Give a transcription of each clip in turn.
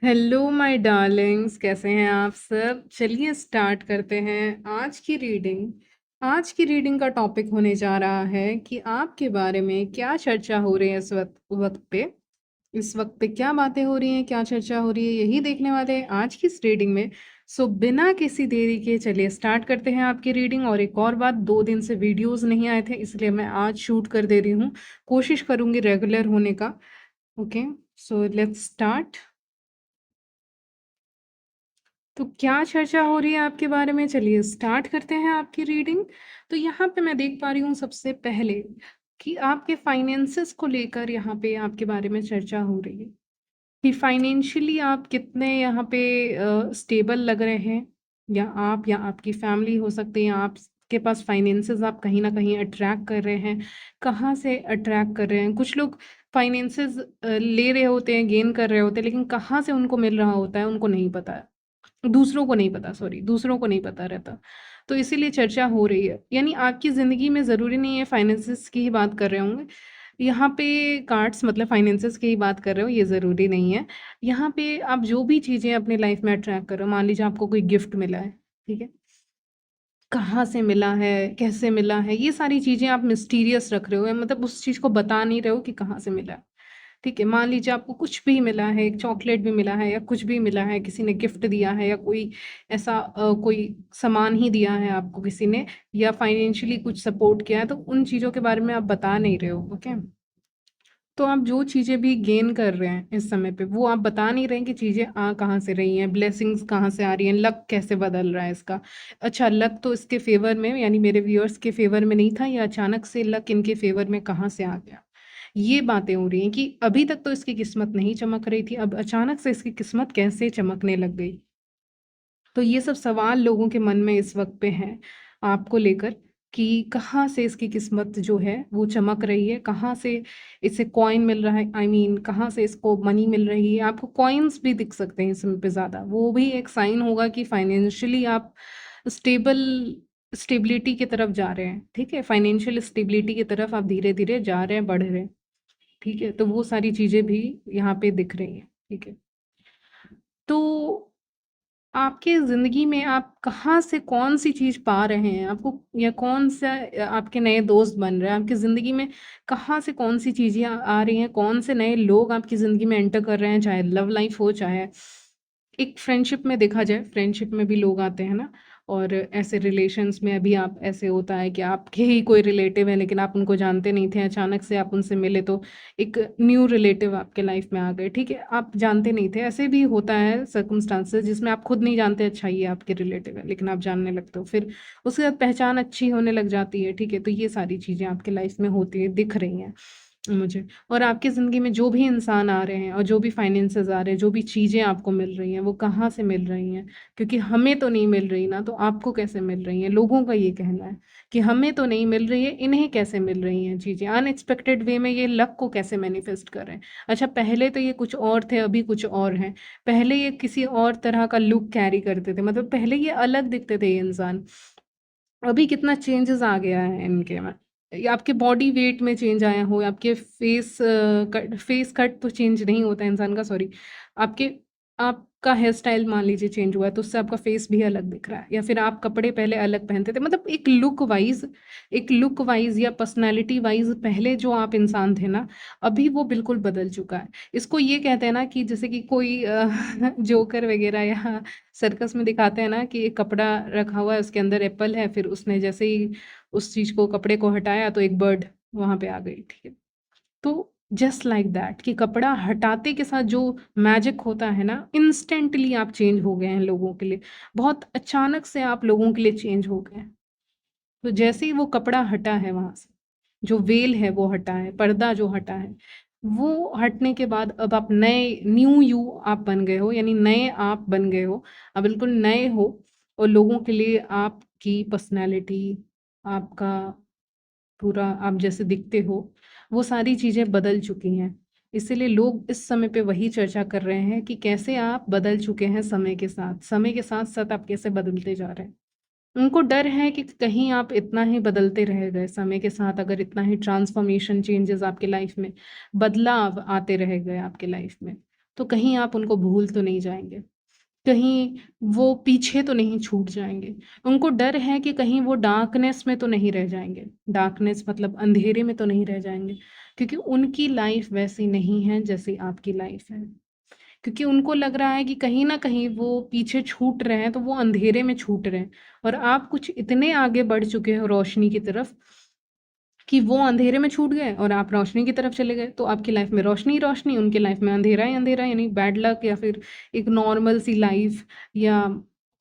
Hello my Darling's, कैसे हैं आप सब? चलिए स्टार्ट करते हैं आज की रीडिंग का टॉपिक होने जा रहा है कि आपके बारे में क्या चर्चा हो रही है इस वक्त पे क्या बातें हो रही हैं, क्या चर्चा हो रही है, यही देखने वाले हैं आज की इस रीडिंग में। सो बिना किसी देरी के चलिए स्टार्ट करते हैं आपकी रीडिंग। और एक और बात, 2 दिन से वीडियोस नहीं आए थे, इसलिए मैं आज शूट कर दे रही हूँ। कोशिश करूँगी रेगुलर होने का। Okay, so let's start. तो क्या चर्चा हो रही है आपके बारे में? चलिए स्टार्ट करते हैं आपकी रीडिंग। तो यहाँ पे मैं देख पा रही हूँ सबसे पहले कि आपके फाइनेंसेस को लेकर यहाँ पे आपके बारे में चर्चा हो रही है कि फाइनेंशियली आप कितने यहाँ पे स्टेबल लग रहे हैं, या आपकी फैमिली हो सकती है। आपके पास फाइनेंसेस आप कहीं ना कहीं अट्रैक्ट कर रहे हैं। कहाँ से अट्रैक्ट कर रहे हैं? कुछ लोग फाइनेंसेस ले रहे होते हैं, गेन कर रहे होते हैं, लेकिन कहाँ से उनको मिल रहा होता है उनको नहीं पता है। दूसरों को नहीं पता, सॉरी, दूसरों को नहीं पता रहता। तो इसीलिए चर्चा हो रही है। यानी आपकी ज़िंदगी में ज़रूरी नहीं है फाइनेंसेस की ही बात कर रहे होंगे। यहाँ पे कार्ड्स मतलब फाइनेंसेस की ही बात कर रहे हो, ये ज़रूरी नहीं है। यहाँ पे आप जो भी चीज़ें अपनी लाइफ में अट्रैक्ट कर रहे हो, मान लीजिए आपको कोई गिफ्ट मिला है, ठीक है? कहाँ से मिला है, कैसे मिला है, ये सारी चीज़ें आप मिस्टीरियस रख रहे हो, मतलब उस चीज़ को बता नहीं रहे हो कि कहाँ से मिला है। ठीक है, मान लीजिए आपको कुछ भी मिला है, एक चॉकलेट भी मिला है या कुछ भी मिला है, किसी ने गिफ्ट दिया है या कोई ऐसा कोई सामान ही दिया है आपको किसी ने, या फाइनेंशियली कुछ सपोर्ट किया है, तो उन चीज़ों के बारे में आप बता नहीं रहे हो। ओके, तो आप जो चीज़ें भी गेन कर रहे हैं इस समय पे, वो आप बता नहीं रहे हैं कि चीज़ें आ कहाँ से रही हैं, ब्लेसिंग्स कहाँ से आ रही हैं, लक कैसे बदल रहा है इसका। अच्छा, लक तो इसके फेवर में, यानी मेरे व्यूअर्स के फेवर में नहीं था, या अचानक से लक इनके फेवर में कहाँ से आ गया? ये बातें हो रही हैं कि अभी तक तो इसकी किस्मत नहीं चमक रही थी, अब अचानक से इसकी किस्मत कैसे चमकने लग गई। तो ये सब सवाल लोगों के मन में इस वक्त पे हैं आपको लेकर, कि कहाँ से इसकी किस्मत जो है वो चमक रही है, कहाँ से इसे कॉइन मिल रहा है, आई मीन कहाँ से इसको मनी मिल रही है। आपको कॉइन्स भी दिख सकते हैं इसमें पे ज़्यादा, वो भी एक साइन होगा कि फाइनेंशियली आप स्टेबल स्टेबिलिटी की तरफ जा रहे हैं। ठीक है, फाइनेंशियल स्टेबिलिटी की तरफ आप धीरे धीरे जा रहे हैं, बढ़ रहे हैं। ठीक है, तो वो सारी चीज़ें भी यहाँ पे दिख रही हैं। ठीक है, तो आपके ज़िंदगी में आप कहाँ से कौन-सी चीज़ पा रहे हैं? आपको या कौन-सा आपके नए दोस्त बन रहे हैं? आपकी ज़िंदगी में कहाँ से कौन-सी चीज़ें आ रही हैं? कौन से नए लोग आपकी ज़िंदगी में एंटर कर रहे हैं? चाहे लव लाइफ़ हो, चाहे एक फ्रेंडशिप में देखा जाए, फ्रेंडशिप में भी लोग आते हैं ना। और ऐसे रिलेशंस में अभी आप ऐसे होता है कि आपके ही कोई रिलेटिव है, लेकिन आप उनको जानते नहीं थे, अचानक से आप उनसे मिले तो एक न्यू रिलेटिव आपके लाइफ में आ गए। ठीक है, आप जानते नहीं थे, ऐसे भी होता है सर्कमस्टांसेस जिसमें आप खुद नहीं जानते, अच्छा ये आपके रिलेटिव है, लेकिन आप जानने लगते हो, फिर उसके बाद पहचान अच्छी होने लग जाती है। ठीक है, तो ये सारी चीज़ें आपके लाइफ में होती है, दिख रही हैं मुझे। और आपकी ज़िंदगी में जो भी इंसान आ रहे हैं और जो भी फाइनेंसेस आ रहे हैं, जो भी चीज़ें आपको मिल रही हैं, वो कहाँ से मिल रही हैं? क्योंकि हमें तो नहीं मिल रही ना, तो आपको कैसे मिल रही हैं? लोगों का ये कहना है कि हमें तो नहीं मिल रही है, इन्हें कैसे मिल रही हैं चीज़ें? अनएक्सपेक्टेड वे में ये लक को कैसे मैनिफेस्ट कर रहे हैं? अच्छा, पहले तो ये कुछ और थे, अभी कुछ और हैं। पहले ये किसी और तरह का लुक कैरी करते थे, मतलब पहले ये अलग दिखते थे ये इंसान। अभी कितना चेंजेस आ गया है इनके में, या आपके बॉडी वेट में चेंज आया हो, या आपके फेस कट तो चेंज नहीं होता है इंसान का, सॉरी, आपके आपका हेयर स्टाइल मान लीजिए चेंज हुआ है, तो उससे आपका फेस भी अलग दिख रहा है, या फिर आप कपड़े पहले अलग पहनते थे, मतलब एक लुक वाइज या पर्सनालिटी वाइज पहले जो आप इंसान थे ना, अभी वो बिल्कुल बदल चुका है। इसको ये कहते हैं ना कि जैसे कि कोई जोकर वगैरह या सर्कस में दिखाते हैं ना कि एक कपड़ा रखा हुआ है, उसके अंदर एप्पल है, फिर उसने जैसे ही उस चीज को, कपड़े को हटाया तो एक बर्ड वहां पे आ गई। ठीक है, तो जस्ट लाइक दैट कि कपड़ा हटाते के साथ जो मैजिक होता है ना, इंस्टेंटली आप चेंज हो गए हैं लोगों के लिए, बहुत अचानक से आप लोगों के लिए चेंज हो गए हैं। तो जैसे ही वो कपड़ा हटा है वहां से, जो वेल है वो हटा है, पर्दा जो हटा है वो हटने के बाद अब आप नए, न्यू यू आप बन गए हो, यानी नए आप बन गए हो। आप बिल्कुल नए हो, और लोगों के लिए आपकी पर्सनैलिटी, आपका पूरा, आप जैसे दिखते हो, वो सारी चीज़ें बदल चुकी हैं। इसीलिए लोग इस समय पे वही चर्चा कर रहे हैं कि कैसे आप बदल चुके हैं समय के साथ साथ आप कैसे बदलते जा रहे हैं। उनको डर है कि कहीं आप इतना ही बदलते रह गए समय के साथ, अगर इतना ही ट्रांसफॉर्मेशन चेंजेस आपके लाइफ में, बदलाव आते रह गए आपके लाइफ में, तो कहीं आप उनको भूल तो नहीं जाएँगे, कहीं वो पीछे तो नहीं छूट जाएँगे। उनको डर है कि कहीं वो डार्कनेस में तो नहीं रह जाएँगे, डार्कनेस मतलब अंधेरे में तो नहीं रह जाएँगे, क्योंकि उनकी लाइफ़ वैसी नहीं है जैसी आपकी लाइफ़ है। क्योंकि उनको लग रहा है कि कहीं न कहीं वो पीछे छूट रहे हैं, तो वो अंधेरे में छूट रहे हैं और आप कुछ इतने आगे बढ़ चुके हो रोशनी की तरफ कि वो अंधेरे में छूट गए और आप रोशनी की तरफ चले गए। तो आपकी लाइफ़ में रोशनी ही रोशनी, उनकी लाइफ़ में अंधेरा ही अंधेरा, यानी बैड लक या फिर एक नॉर्मल सी लाइफ़ या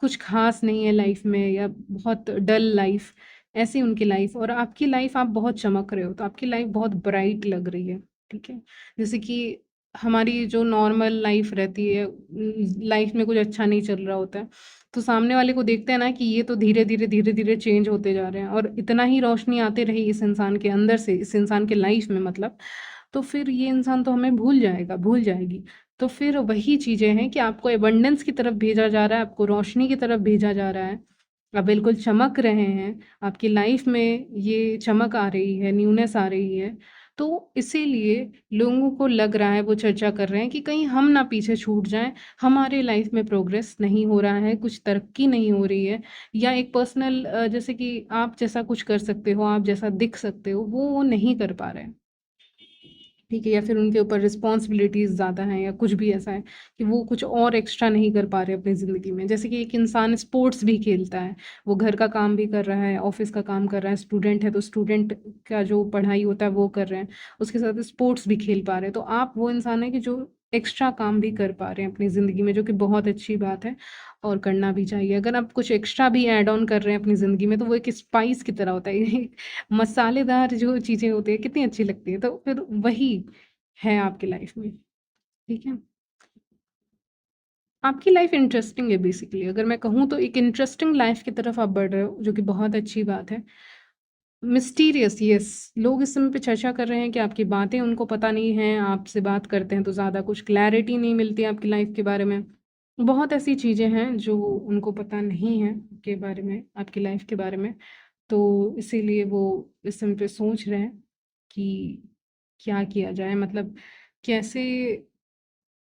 कुछ ख़ास नहीं है लाइफ़ में या बहुत डल लाइफ़, ऐसी उनकी लाइफ़ और आपकी लाइफ़ आप बहुत चमक रहे हो, तो आपकी लाइफ़ बहुत ब्राइट लग रही है, ठीक है? जैसे कि हमारी जो नॉर्मल लाइफ़ रहती है लाइफ़ में कुछ अच्छा नहीं चल रहा होता है, तो सामने वाले को देखते हैं ना कि ये तो धीरे-धीरे, धीरे-धीरे चेंज होते जा रहे हैं और इतना ही रोशनी आती रही इस इंसान के अंदर से, इस इंसान के लाइफ में मतलब, तो फिर ये इंसान तो हमें भूल जाएगा, भूल जाएगी। तो फिर वही चीज़ें हैं कि आपको अबंडेंस की तरफ भेजा जा रहा है, आपको रोशनी की तरफ भेजा जा रहा है। आप बिल्कुल चमक रहे हैं, आपकी लाइफ में ये चमक आ रही है, न्यूनेस आ रही है। तो इसीलिए लोगों को लग रहा है, वो चर्चा कर रहे हैं कि कहीं हम ना पीछे छूट जाएँ, हमारे लाइफ में प्रोग्रेस नहीं हो रहा है, कुछ तरक्की नहीं हो रही है या एक पर्सनल जैसे कि आप जैसा कुछ कर सकते हो, आप जैसा दिख सकते हो, वो नहीं कर पा रहे हैं। ठीक है, या फिर उनके ऊपर रिस्पॉन्सिबिलिटीज़ ज़्यादा हैं या कुछ भी ऐसा है कि वो कुछ और एक्स्ट्रा नहीं कर पा रहे अपनी ज़िंदगी में। जैसे कि एक इंसान स्पोर्ट्स भी खेलता है, वो घर का काम भी कर रहा है, ऑफ़िस का काम कर रहा है, स्टूडेंट है तो स्टूडेंट का जो पढ़ाई होता है वो कर रहे हैं, उसके साथ स्पोर्ट्स भी खेल पा रहे हैं। तो आप वो इंसान हैं कि जो एक्स्ट्रा काम भी कर पा रहे हैं अपनी ज़िंदगी में, जो कि बहुत अच्छी बात है और करना भी चाहिए। अगर आप कुछ एक्स्ट्रा भी ऐड ऑन कर रहे हैं अपनी ज़िंदगी में, तो वो एक स्पाइस की तरह होता है। मसालेदार जो चीज़ें होती हैं, कितनी अच्छी लगती हैं, तो फिर वही है आपकी लाइफ में, ठीक है? आपकी लाइफ इंटरेस्टिंग है बेसिकली, अगर मैं कहूँ तो एक इंटरेस्टिंग लाइफ की तरफ आप बढ़ रहे हो, जो कि बहुत अच्छी बात है। मिस्टीरियस यस, लोग इस समय पे चर्चा कर रहे हैं कि आपकी बातें उनको पता नहीं हैं, आपसे बात करते हैं तो ज़्यादा कुछ क्लैरिटी नहीं मिलती है आपकी लाइफ के बारे में। बहुत ऐसी चीज़ें हैं जो उनको पता नहीं है के बारे में, आपकी लाइफ के बारे में, तो इसीलिए वो इस समय पे सोच रहे हैं कि क्या किया जाए? कैसे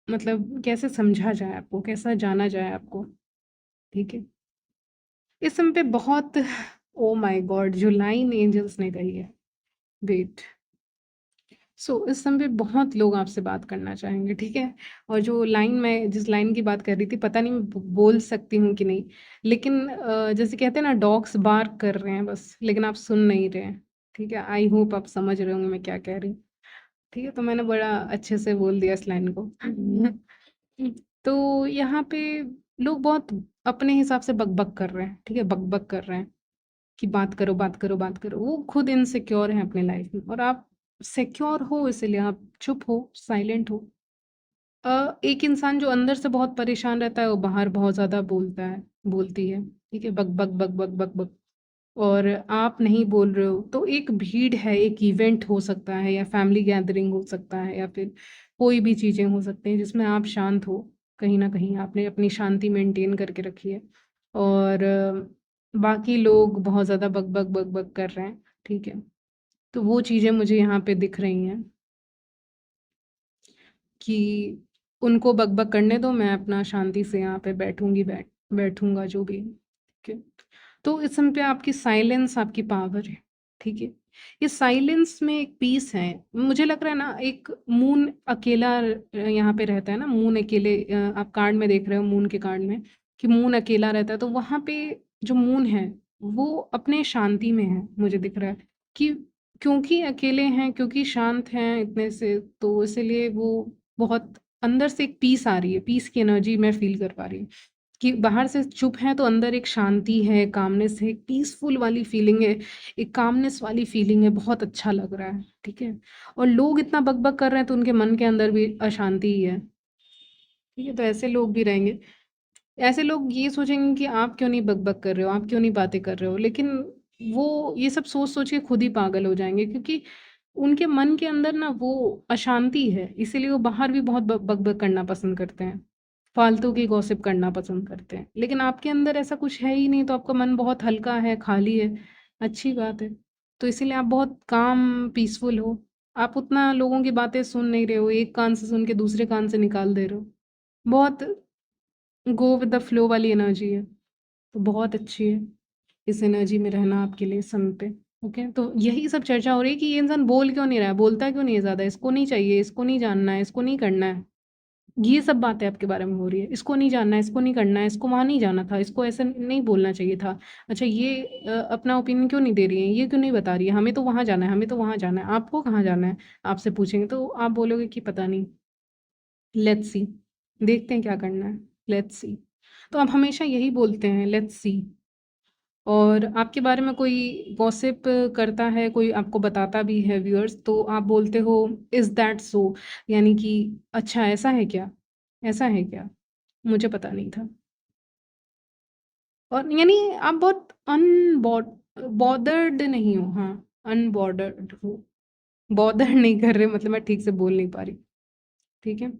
कैसे समझा जाए आपको, कैसा जाना जाए आपको, ठीक है? इस समय पे बहुत ओह माय गॉड! जो लाइन एंजल्स ने कही है, वेट इस समय पे बहुत लोग आपसे बात करना चाहेंगे, ठीक है? और जो लाइन मैं जिस लाइन की बात कर रही थी, पता नहीं मैं ब बोल सकती हूँ कि नहीं, लेकिन जैसे कहते हैं ना डॉग्स बार्क कर रहे हैं बस, लेकिन आप सुन नहीं रहे हैं, ठीक है? आई होप आप समझ रहे होंगे मैं क्या कह रही हूँ, ठीक है? तो मैंने बड़ा अच्छे से बोल दिया इस लाइन को। तो यहाँ पे लोग बहुत अपने हिसाब से बक-बक कर रहे हैं, ठीक है? बक-बक कर रहे हैं कि बात करो, बात करो, बात करो। वो खुद इनसिक्योर हैं अपनी लाइफ़ में और आप सिक्योर हो इसीलिए आप चुप हो, साइलेंट हो। एक इंसान जो अंदर से बहुत परेशान रहता है, वो बाहर बहुत ज़्यादा बोलता है, बोलती है, ठीक है? बक, बक, बक, बक, बक, बक और आप नहीं बोल रहे हो, तो एक भीड़ है, एक इवेंट हो सकता है या फैमिली गैदरिंग हो सकता है या फिर कोई भी चीज़ें हो सकती हैं जिसमें आप शांत हो। कहीं न कहीं आपने अपनी शांति मेंटेन करके रखी है और बाकी लोग बहुत ज़्यादा बक, बक, बक, बक कर रहे हैं, ठीक है? तो वो चीज़ें मुझे यहाँ पे दिख रही हैं कि उनको बक-बक करने दो, मैं अपना शांति से यहाँ पे बैठूँगा जो भी है, ठीक है? तो इस समय पे आपकी साइलेंस आपकी पावर है, ठीक है? ये साइलेंस में एक पीस है, मुझे लग रहा है ना एक मून अकेला यहाँ पे रहता है ना, मून अकेले आप कार्ड में देख रहे हो मून के कार्ड में कि मून अकेला रहता है, तो वहाँ पे जो मून है, वो अपने शांति में है, मुझे दिख रहा है कि क्योंकि अकेले हैं, क्योंकि शांत हैं इतने से, तो इसीलिए वो बहुत अंदर से एक पीस आ रही है, पीस की एनर्जी मैं फ़ील कर पा रही हूँ कि बाहर से चुप हैं तो अंदर एक शांति है, कामनेस है, एक पीसफुल वाली फीलिंग है, एक कामनेस वाली फीलिंग है, बहुत अच्छा लग रहा है, ठीक है? और लोग इतना बक-बक कर रहे हैं तो उनके मन के अंदर भी अशांति ही है, ठीक है? तो ऐसे लोग भी रहेंगे। ऐसे लोग ये सोचेंगे कि आप क्यों नहीं बक-बक कर रहे हो, आप क्यों नहीं बातें कर रहे हो? लेकिन वो ये सब सोच-सोच के खुद ही पागल हो जाएँगे क्योंकि उनके मन के अंदर ना वो अशांति है, इसीलिए वो बाहर भी बहुत बक-बक करना पसंद करते हैं। फालतू की गॉसिप करना पसंद करते हैं। लेकिन आपके अंदर ऐसा कुछ है ही नहीं, तो आपका मन बहुत हल्का है, खाली है, अच्छी बात है। तो इसीलिए आप बहुत काम पीसफुल हो। आप उतना लोगों की बातें सुन नहीं रहे हो, एक कान से सुन के दूसरे कान से निकाल दे रहे हो। बहुत गो विद द फ्लो वाली एनर्जी है, तो बहुत अच्छी है इस एनर्जी में रहना आपके लिए इस समय पे। ओके, तो यही सब चर्चा हो रही है कि ये इंसान बोल क्यों नहीं रहा है, बोलता क्यों नहीं है ज़्यादा, इसको नहीं चाहिए, इसको नहीं जानना है, इसको नहीं करना है। ये सब बातें आपके बारे में हो रही है, इसको नहीं जानना है, इसको नहीं करना है, इसको वहाँ नहीं जाना था, इसको ऐसे नहीं बोलना चाहिए था। अच्छा, ये अपना ओपिनियन क्यों नहीं दे रही है, ये क्यों नहीं बता रही है, हमें तो वहाँ जाना है, हमें तो वहाँ जाना है, आपको कहाँ जाना है? आपसे पूछेंगे तो आप बोलोगे कि पता नहीं, लेट्स सी, देखते हैं क्या करना है, लेट्स सी। तो आप हमेशा यही बोलते हैं, लेट्स सी। और आपके बारे में कोई गॉसिप करता है, कोई आपको बताता भी है व्यूअर्स, तो आप बोलते हो इज़ दैट सो, यानी कि अच्छा ऐसा है क्या? ऐसा है क्या? मुझे पता नहीं था। और यानी आप बहुत बॉदर्ड नहीं हो, हाँ, अनबॉर्डर्ड हो। बॉदर नहीं कर रहे, मतलब मैं ठीक से बोल नहीं पा रही, ठीक है?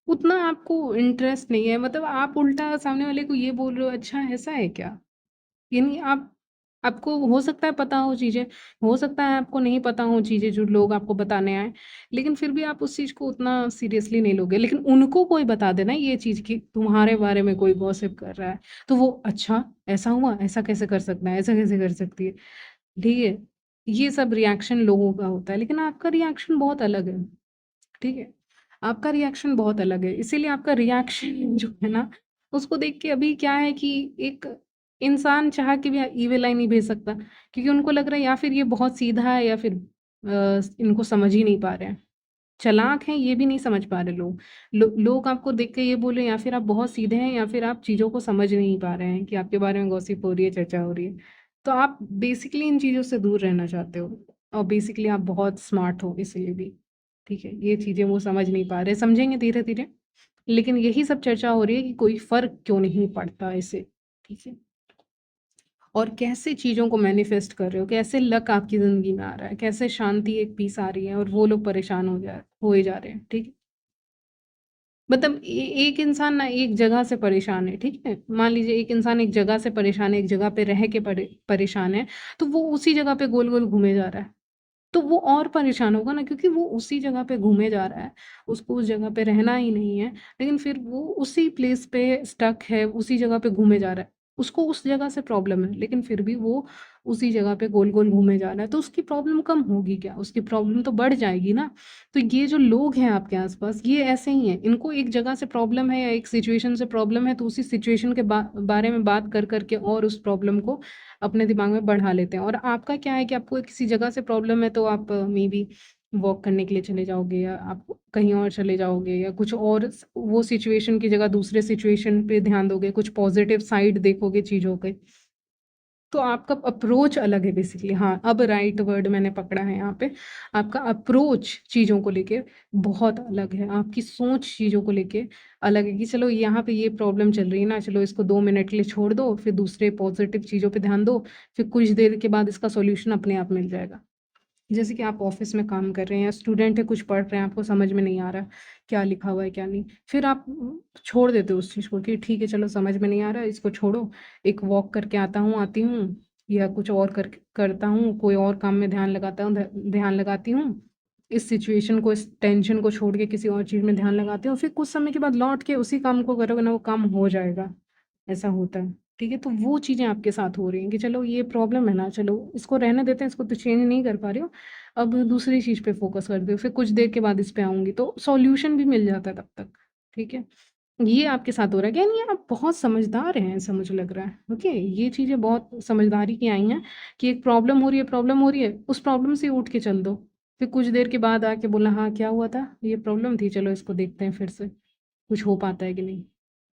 उतना आपको इंटरेस्ट नहीं है, मतलब आप उल्टा सामने वाले को ये बोल रहे हो, अच्छा ऐसा है क्या? यानी आपको हो सकता है पता हो चीज़ें, हो सकता है आपको नहीं पता हो चीज़ें जो लोग आपको बताने आएँ, लेकिन फिर भी आप उस चीज़ को उतना सीरियसली नहीं लोगे। लेकिन उनको कोई बता दे ना ये चीज़ कि तुम्हारे बारे में कोई गॉसिप कर रहा है, तो वो अच्छा ऐसा हुआ, ऐसा कैसे कर सकता है, ऐसा कैसे कर सकती है, ठीक है? ये सब रिएक्शन लोगों का होता है, लेकिन आपका रिएक्शन बहुत अलग है, ठीक है? आपका रिएक्शन बहुत अलग है, इसीलिए आपका रिएक्शन जो है ना, उसको देख के अभी क्या है कि एक इंसान चाह के भी ईविल आई नहीं भेज सकता, क्योंकि उनको लग रहा है या फिर ये बहुत सीधा है या फिर इनको समझ ही नहीं पा रहे हैं। चालाक हैं ये भी नहीं समझ पा रहे लोग। लोग आपको देख के ये बोले या फिर आप बहुत सीधे हैं या फिर आप चीज़ों को समझ नहीं पा रहे हैं कि आपके बारे में गॉसिप हो रही है, चर्चा हो रही है। तो आप बेसिकली इन चीज़ों से दूर रहना चाहते हो और बेसिकली आप बहुत स्मार्ट हो इसीलिए भी। ठीक है, ये चीज़ें वो समझ नहीं पा रहे, समझेंगे धीरे-धीरे। लेकिन यही सब चर्चा हो रही है कि कोई फ़र्क क्यों नहीं पड़ता इससे, ठीक है? और कैसे चीज़ों को मैनिफेस्ट कर रहे हो, कैसे लक आपकी ज़िंदगी में आ रहा है, कैसे शांति, एक पीस आ रही है और वो लोग परेशान होए जा रहे हैं, ठीक है? मतलब एक इंसान ना एक जगह से परेशान है, ठीक है? मान लीजिए एक इंसान एक जगह से परेशान है, एक जगह पे रह के परेशान है, तो वो उसी जगह पे गोल-गोल घूमे जा रहा है। तो वो और परेशान होगा ना, क्योंकि वो उसी जगह पे घूमे जा रहा है, उसको उस जगह पे रहना ही नहीं है, लेकिन फिर वो उसी प्लेस पे स्टक है, उसी जगह पे घूमे जा रहा है। उसको उस जगह से प्रॉब्लम है, लेकिन फिर भी वो उसी जगह पे गोल-गोल घूमे जा रहा है, तो उसकी प्रॉब्लम कम होगी क्या? उसकी प्रॉब्लम तो बढ़ जाएगी ना। तो ये जो लोग हैं आपके आस-पास, ये ऐसे ही हैं, इनको एक जगह से प्रॉब्लम है या एक सिचुएशन से प्रॉब्लम है, तो उसी सिचुएशन के बारे में बात कर के और उस प्रॉब्लम को अपने दिमाग में बढ़ा लेते हैं। और आपका क्या है कि आपको किसी जगह से प्रॉब्लम है तो आप मे बी वॉक करने के लिए चले जाओगे या आप कहीं और चले जाओगे या कुछ और वो सिचुएशन की जगह दूसरे सिचुएशन पे ध्यान दोगे, कुछ पॉजिटिव साइड देखोगे चीज़ों के। तो आपका अप्रोच अलग है बेसिकली, हाँ, अब राइट वर्ड मैंने पकड़ा है यहाँ पे। आपका अप्रोच चीज़ों को लेके बहुत अलग है, आपकी सोच चीज़ों को लेके अलग है कि चलो यहाँ पे ये प्रॉब्लम चल रही है ना, चलो इसको 2 मिनट के लिए छोड़ दो, फिर दूसरे पॉज़िटिव चीज़ों पे ध्यान दो, फिर कुछ देर के बाद इसका सॉल्यूशन अपने आप मिल जाएगा। जैसे कि आप ऑफ़िस में काम कर रहे हैं या स्टूडेंट है, कुछ पढ़ रहे हैं, आपको समझ में नहीं आ रहा, क्या लिखा हुआ है, क्या नहीं। फिर आप छोड़ देते हो उस चीज़ को कि ठीक है, चलो समझ में नहीं आ रहा है, इसको छोड़ो, एक वॉक करके आता हूँ, आती हूँ या कुछ और करता हूँ, कोई और काम में ध्यान लगाता हूँ, ध्यान लगाती हूँ। इस सिचुएशन को, इस टेंशन को छोड़ के किसी और चीज़ में ध्यान लगाती हूँ, फिर कुछ समय के बाद लौट के उसी काम को करोगे ना, वो काम हो जाएगा। ऐसा होता है, ठीक है? तो वो चीज़ें आपके साथ हो रही हैं कि चलो ये प्रॉब्लम है ना, चलो इसको रहने देते हैं, इसको तो चेंज नहीं कर पा रही हूँ, अब दूसरी चीज़ पे फ़ोकस करती हूँ, फिर कुछ देर के बाद इस पे आऊँगी, तो सॉल्यूशन भी मिल जाता है तब तक, ठीक है? ये आपके साथ हो रहा है, यानी आप बहुत समझदार हैं ऐसा मुझे लग रहा है, ओके? ये चीज़ें बहुत समझदारी की आई हैं कि एक प्रॉब्लम हो रही है, उस प्रॉब्लम से उठ के चल दो, फिर कुछ देर के बाद आके बोलना हाँ, क्या हुआ था? ये प्रॉब्लम थी, चलो इसको देखते हैं फिर से, कुछ हो पाता है कि नहीं।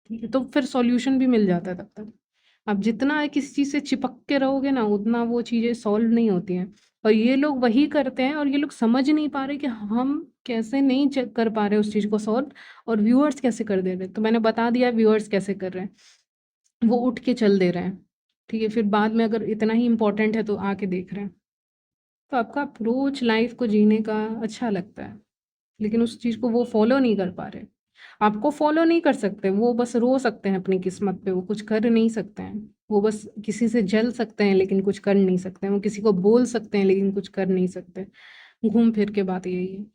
ठीक है, तो फिर सॉल्यूशन भी मिल जाता है तब तक। आप जितना किसी चीज़ से चिपक के रहोगे ना, उतना वो चीज़ें सॉल्व नहीं होती हैं। और ये लोग वही करते हैं और ये लोग समझ नहीं पा रहे कि हम कैसे नहीं कर पा रहे उस चीज़ को सॉल्व, और व्यूअर्स कैसे कर दे रहे हैं। तो मैंने बता दिया व्यूअर्स कैसे कर रहे हैं। वो उठ के चल दे रहे हैं, ठीक है? फिर बाद में अगर इतना ही इम्पोर्टेंट है तो आके देख रहे हैं। तो आपका अप्रोच लाइफ़ को जीने का अच्छा लगता है, लेकिन उस चीज़ को वो फ़ॉलो नहीं कर पा रहे। आपको फ़ॉलो नहीं कर सकते, वो बस रो सकते हैं अपनी किस्मत पे, वो कुछ कर नहीं सकते हैं। वो बस किसी से जल सकते हैं लेकिन कुछ कर नहीं सकते हैं, वो किसी को बोल सकते हैं लेकिन कुछ कर नहीं सकते। घूम फिर के बात यही है।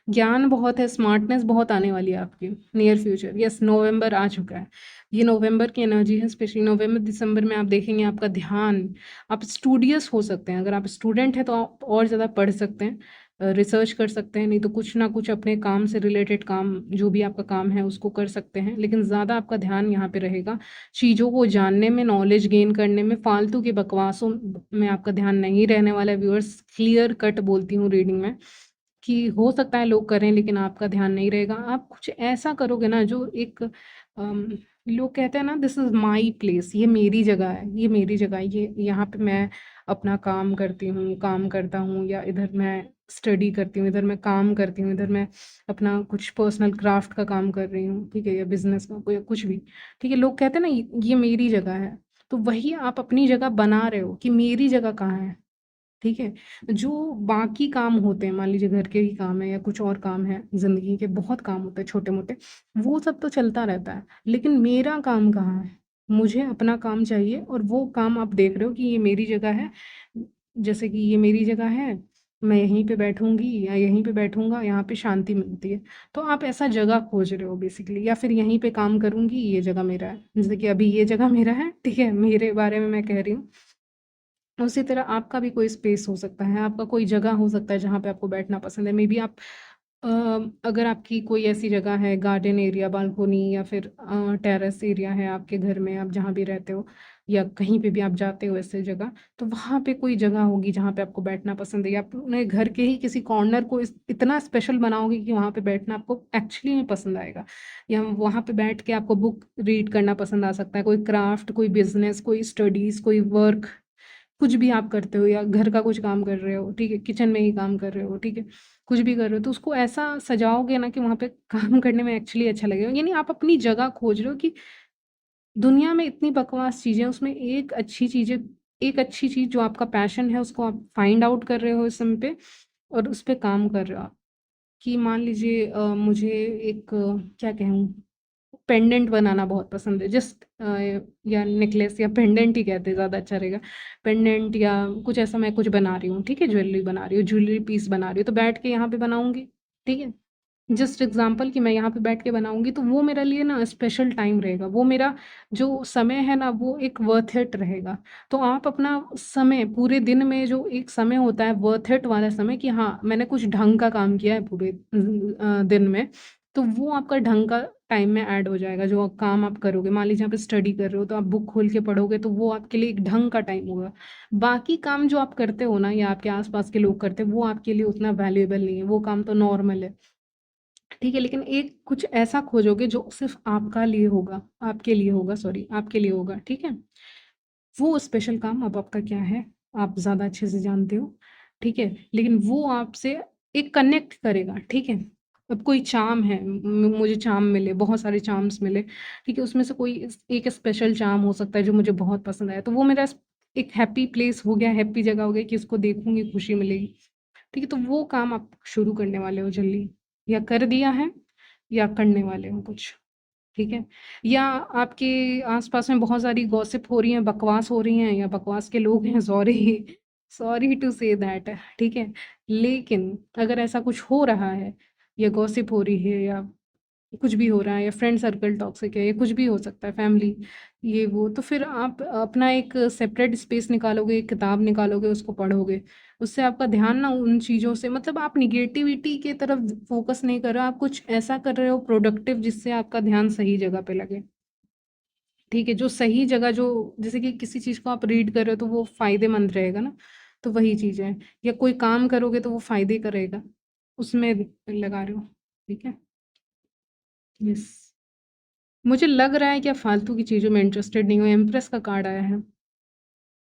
ज्ञान बहुत है, स्मार्टनेस बहुत आने वाली है आपकी नियर फ्यूचर। यस, नवंबर आ चुका है, ये नवंबर की एनर्जी है। स्पेशली नवंबर दिसंबर में आप देखेंगे आपका ध्यान, आप स्टूडियस हो सकते हैं। अगर आप स्टूडेंट हैं तो आप और ज़्यादा पढ़ सकते हैं, रिसर्च कर सकते हैं, नहीं तो कुछ ना कुछ अपने काम से रिलेटेड काम, जो भी आपका काम है उसको कर सकते हैं। लेकिन ज़्यादा आपका ध्यान यहाँ पे रहेगा चीज़ों को जानने में, नॉलेज गेन करने में। फालतू की बकवासों में आपका ध्यान नहीं रहने वाला है व्यूअर्स। क्लियर कट बोलती हूँ रीडिंग में कि हो सकता है लोग करें लेकिन आपका ध्यान नहीं रहेगा। आप कुछ ऐसा करोगे ना जो एक लोग कहते हैं ना, दिस इज़ माई प्लेस, ये मेरी जगह है, ये मेरी जगह है, ये यहाँ पे मैं अपना काम करती हूँ, काम करता हूँ, या इधर मैं स्टडी करती हूँ, इधर मैं काम करती हूँ, इधर मैं अपना कुछ पर्सनल क्राफ्ट का काम कर रही हूँ, ठीक है, या बिजनेस का कोई कुछ भी, ठीक है। लोग कहते हैं ना ये मेरी जगह है, तो वही आप अपनी जगह बना रहे हो कि मेरी जगह कहाँ है, ठीक है। जो बाकी काम होते हैं, मान लीजिए घर के ही काम है या कुछ और काम है, ज़िंदगी के बहुत काम होते हैं छोटे-मोटे, वो सब तो चलता रहता है। लेकिन मेरा काम कहाँ है? मुझे अपना काम चाहिए, और वो काम आप देख रहे हो कि ये मेरी जगह है। जैसे कि ये मेरी जगह है, मैं यहीं पे बैठूँगी या यहीं पे बैठूँगा, यहाँ पे शांति मिलती है। तो आप ऐसा जगह खोज रहे हो बेसिकली, या फिर यहीं पे काम करूँगी, ये जगह मेरा है। जैसे कि अभी ये जगह मेरा है, ठीक है? मेरे बारे में मैं कह रही हूँ। उसी तरह आपका भी कोई स्पेस हो सकता है, आपका कोई जगह हो सकता है जहाँ पे आपको बैठना पसंद है। मेबी आप अ, अगर आपकी कोई ऐसी जगह है, गार्डन एरिया, बालकनी, या फिर टेरेस एरिया है आपके घर में, आप जहाँ भी रहते हो, या कहीं पे भी आप जाते हो ऐसी जगह, तो वहाँ पे कोई जगह होगी जहाँ पे आपको बैठना पसंद है, या आप अपने घर के ही किसी कॉर्नर को इतना स्पेशल बनाओगे कि वहाँ पे बैठना आपको एक्चुअली में पसंद आएगा, या वहाँ पे बैठ के आपको बुक रीड करना पसंद आ सकता है, कोई क्राफ्ट, कोई बिजनेस, कोई स्टडीज, कोई वर्क, कुछ भी आप करते हो, या घर का कुछ काम कर रहे हो, ठीक है, किचन में ही काम कर रहे हो, ठीक है, कुछ भी कर रहे हो, तो उसको ऐसा सजाओगे ना कि वहाँ पे काम करने में एक्चुअली अच्छा लगेगा। यानी आप अपनी जगह खोज रहे हो कि दुनिया में इतनी बकवास चीज़ें हैं, उसमें एक अच्छी चीज़ जो आपका पैशन है, उसको आप फाइंड आउट कर रहे हो इस समय पे, और उस पे काम कर रहे हो आप। कि मान लीजिए मुझे एक क्या कहूँ, पेंडेंट बनाना बहुत पसंद है, जस्ट या नेकलेस, या पेंडेंट ही कहते हैं ज़्यादा अच्छा रहेगा। पेंडेंट या कुछ ऐसा मैं कुछ बना रही हूँ, ठीक है, ज्वेलरी बना रही हूँ, ज्वेलरी पीस बना रही हूँ, तो बैठ के यहाँ पे बनाऊँगी, ठीक है। जस्ट एग्ज़ाम्पल कि मैं यहाँ पे बैठ के बनाऊँगी, तो वो मेरे लिए ना स्पेशल टाइम रहेगा। वो मेरा जो समय है ना, वो एक वर्थ इट रहेगा। तो आप अपना समय, पूरे दिन में जो एक समय होता है वर्थ इट वाला समय, कि हाँ, मैंने कुछ ढंग का काम किया है पूरे दिन में, तो वो आपका ढंग का टाइम में ऐड हो जाएगा। जो काम आप करोगे, मान लीजिए आप स्टडी कर रहे हो, तो आप बुक खोल के पढ़ोगे, तो वो आपके लिए एक ढंग का टाइम होगा। बाकी काम जो आप करते हो ना, या आपके आस-पास के लोग करते हैं, वो आपके लिए उतना वैल्यूएबल नहीं है, वो काम तो नॉर्मल है। ठीक है, लेकिन एक कुछ ऐसा खोजोगे जो सिर्फ़ आपका लिए होगा, आपके लिए होगा, सॉरी, आपके लिए होगा, ठीक है? वो स्पेशल काम अब आपका क्या है, आप ज़्यादा अच्छे से जानते हो, ठीक है? लेकिन वो आपसे एक कनेक्ट करेगा, ठीक है? अब कोई चार्म है, मुझे चार्म मिले, बहुत सारे चार्म्स मिले, ठीक है? उसमें से कोई एक स्पेशल चार्म हो सकता है जो मुझे बहुत पसंद आया, तो वो मेरा एक हैप्पी प्लेस हो गया, हैप्पी जगह हो गई कि इसको देखूँगी, खुशी मिलेगी। ठीक है, तो वो काम आप शुरू करने वाले हो जल्दी, या कर दिया है, या करने वाले हो कुछ, ठीक है? या आपके आस-पास में बहुत सारी गॉसिप हो रही हैं, बकवास हो रही हैं, या बकवास के लोग हैं, sorry sorry to say that, ठीक है? लेकिन अगर ऐसा कुछ हो रहा है, या गॉसिप हो रही है, या कुछ भी हो रहा है, या फ्रेंड सर्कल टॉक्सिक है, या कुछ भी हो सकता है, फैमिली, ये वो, तो फिर आप अपना एक सेपरेट स्पेस निकालोगे, एक किताब निकालोगे, उसको पढ़ोगे। उससे आपका ध्यान ना उन चीज़ों से, मतलब आप निगेटिविटी की तरफ फोकस नहीं कर रहे हो, आप कुछ ऐसा कर रहे हो प्रोडक्टिव जिससे आपका ध्यान सही जगह पे लगे। ठीक है, जो सही जगह, जो जैसे कि किसी चीज़ को आप रीड कर रहे हो तो वो फ़ायदेमंद रहेगा ना, तो वही चीज़ है। या कोई काम करोगे तो वो फ़ायदे का रहेगा, उसमें लगा रहे हो, ठीक है? यस। मुझे लग रहा है कि आप फालतू की चीज़ों में इंटरेस्टेड नहीं हो, एम्प्रेस का कार्ड आया है,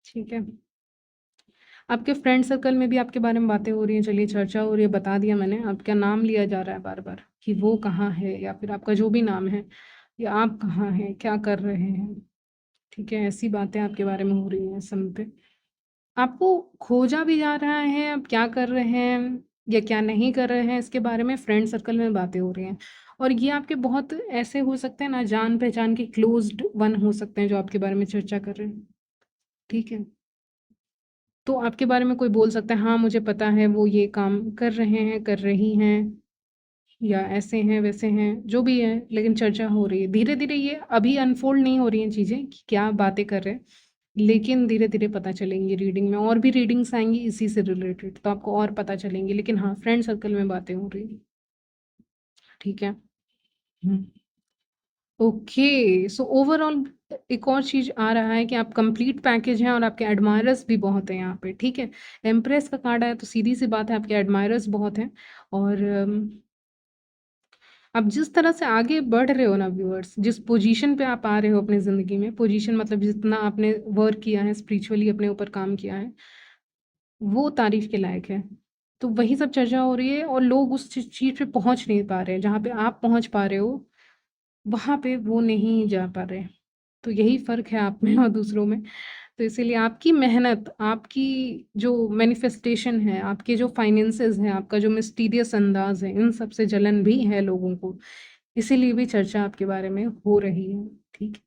ठीक है। आपके फ्रेंड सर्कल में भी आपके बारे में बातें हो रही हैं, चलिए चर्चा हो रही है, बता दिया मैंने, आपका नाम लिया जा रहा है बार-बार कि वो कहाँ है, या फिर आपका जो भी नाम है, या आप कहाँ हैं, क्या कर रहे हैं, ठीक है, ऐसी बातें आपके बारे में हो रही हैं इस समय पे। आपको खोजा भी जा रहा है, आप क्या कर रहे हैं या क्या नहीं कर रहे हैं, इसके बारे में फ्रेंड सर्कल में बातें हो रही हैं। और ये आपके बहुत ऐसे हो सकते हैं ना, जान-पहचान के क्लोज़्ड वन हो सकते हैं जो आपके बारे में चर्चा कर रहे हैं, ठीक है? तो आपके बारे में कोई बोल सकता है, हाँ, मुझे पता है वो ये काम कर रहे हैं, कर रही हैं या ऐसे हैं, वैसे हैं, जो भी है, लेकिन चर्चा हो रही है। धीरे-धीरे ये अभी अनफ़ोल्ड नहीं हो रही हैं चीज़ें कि क्या बातें कर रहे हैं, लेकिन धीरे-धीरे पता चलेंगी रीडिंग में, और भी रीडिंग्स आएँगी इसी से रिलेटेड, तो आपको और पता चलेंगी। लेकिन हाँ, फ्रेंड सर्कल में बातें हो रही हैं, ठीक है? हुँ। ओके, सो ओवरऑल एक और चीज़ आ रहा है कि आप कंप्लीट पैकेज हैं और आपके एडमायरर्स भी बहुत हैं यहाँ पे, ठीक है? एम्प्रेस का कार्ड आया तो सीधी-सी बात है, आपके एडमायरर्स बहुत हैं, और आप जिस तरह से आगे बढ़ रहे हो ना व्यूअर्स, जिस पोजीशन पे आप आ रहे हो अपनी ज़िंदगी में, पोजीशन मतलब जितना आपने वर्क किया है, स्पिरिचुअली अपने ऊपर काम किया है, वो तारीफ़ के लायक है। तो वही सब चर्चा हो रही है और लोग उस चीज़ पे पहुँच नहीं पा रहे हैं, जहाँ पे आप पहुँच पा रहे हो, वहाँ पे वो नहीं जा पा रहे हैं। तो यही फ़र्क है आप में और दूसरों में। तो इसीलिए आपकी मेहनत, आपकी जो मैनिफेस्टेशन है, आपके जो फाइनेंसेस हैं, आपका जो मिस्टीरियस अंदाज़ है, इन सब से जलन भी है लोगों को। इसीलिए भी चर्चा आपके बारे में हो रही है, ठीक है?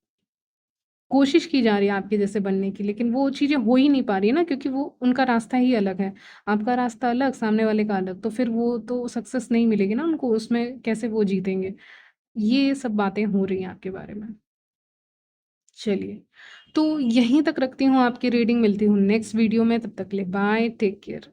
कोशिश की जा रही है आपके जैसे बनने की, लेकिन वो चीज़ें हो ही नहीं पा रही है ना, क्योंकि वो उनका रास्ता ही अलग है। आपका रास्ता अलग, सामने वाले का अलग, तो फिर वो तो सक्सेस नहीं मिलेगी ना उनको, उसमें कैसे वो जीतेंगे? ये सब बातें हो रही हैं आपके बारे में। चलिए, तो यहीं तक रखती हूँ आपकी रीडिंग, मिलती हूँ नेक्स्ट वीडियो में, तब तक के लिए बाय, टेक केयर।